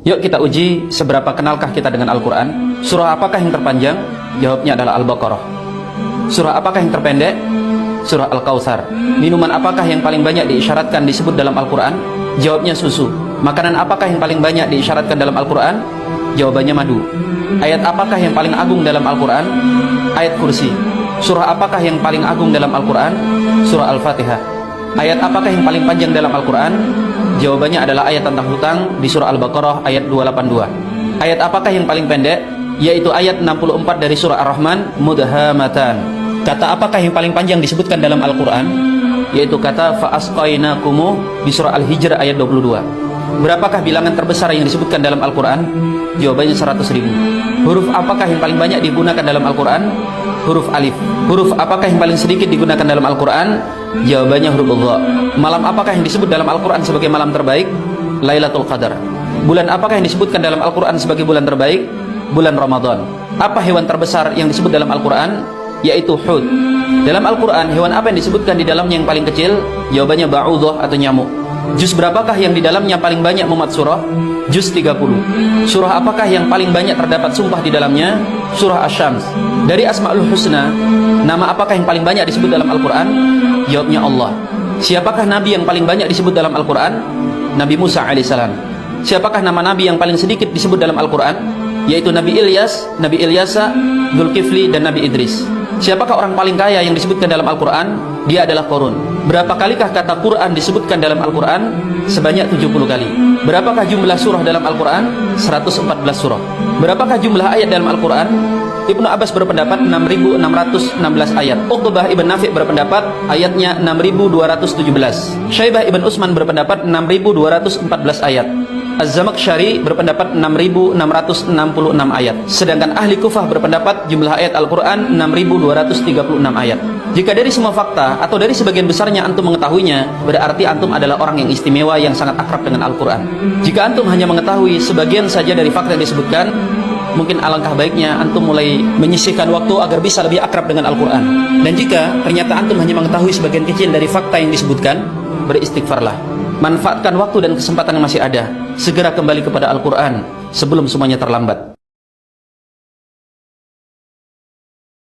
Yuk kita uji seberapa kenalkah kita dengan Al-Quran. Surah apakah yang terpanjang? Jawabnya adalah Al-Baqarah. Surah apakah yang terpendek? Surah Al-Kautsar. Minuman apakah yang paling banyak diisyaratkan disebut dalam Al-Quran? Jawabnya susu. Makanan apakah yang paling banyak diisyaratkan dalam Al-Quran? Jawabannya madu. Ayat apakah yang paling agung dalam Al-Quran? Ayat kursi. Surah apakah yang paling agung dalam Al-Quran? Surah Al-Fatihah. Ayat apakah yang paling panjang dalam Al-Quran? Jawabannya adalah ayat tentang hutang di surah Al-Baqarah ayat 282. Ayat apakah yang paling pendek? Yaitu ayat 64 dari surah Ar-Rahman, Mudhamatan. Kata apakah yang paling panjang disebutkan dalam Al-Quran? Yaitu kata fa'asqainakumu di surah Al-Hijr ayat 22. Berapakah bilangan terbesar yang disebutkan dalam Al-Quran? Jawabannya 100.000. Huruf apakah yang paling banyak digunakan dalam Al-Quran? Huruf alif. Huruf apakah yang paling sedikit digunakan dalam Al-Quran? Jawabannya huruf dha. Malam apakah yang disebut dalam Al-Quran sebagai malam terbaik? Lailatul Qadar. Bulan apakah yang disebutkan dalam Al-Quran sebagai bulan terbaik? Bulan Ramadan. Apa hewan terbesar yang disebut dalam Al-Quran? Yaitu hud. Dalam Al-Quran, hewan apa yang disebutkan di dalamnya yang paling kecil? Jawabannya ba'udah atau nyamuk. Juz berapakah yang di dalamnya paling banyak muat surah? Juz 30. Surah apakah yang paling banyak terdapat sumpah di dalamnya? Surah Asy-Syams. Dari Asmaul Husna, nama apakah yang paling banyak disebut dalam Al-Quran? Jawabnya Allah. Siapakah nabi yang paling banyak disebut dalam Al-Quran? Nabi Musa alaihissalam. Siapakah nama nabi yang paling sedikit disebut dalam Al-Quran? Yaitu Nabi Ilyas, Nabi Ilyasa, Dzulkifli, dan Nabi Idris. Siapakah orang paling kaya yang disebutkan dalam Al-Quran? Dia adalah Qarun. Berapa kalikah kata Quran disebutkan dalam Al-Quran? Sebanyak 70 kali. Berapakah jumlah surah dalam Al-Quran? 114 surah. Berapakah jumlah ayat dalam Al-Quran? Ibnu Abbas berpendapat 6.616 ayat. Uqbah ibn Nafi' berpendapat ayatnya 6.217. Syaibah ibn Utsman berpendapat 6.214 ayat. Az-Zamakhsyari berpendapat 6.666 ayat. Sedangkan ahli Kufah berpendapat jumlah ayat Al-Quran 6.236 ayat. Jika dari semua fakta atau dari sebagian besarnya antum mengetahuinya, berarti antum adalah orang yang istimewa yang sangat akrab dengan Al-Quran. Jika antum hanya mengetahui sebagian saja dari fakta yang disebutkan, mungkin alangkah baiknya antum mulai menyisihkan waktu agar bisa lebih akrab dengan Al-Quran. Dan jika ternyata antum hanya mengetahui sebagian kecil dari fakta yang disebutkan, beristighfarlah. Manfaatkan waktu dan kesempatan yang masih ada. Segera kembali kepada Al-Quran sebelum semuanya terlambat.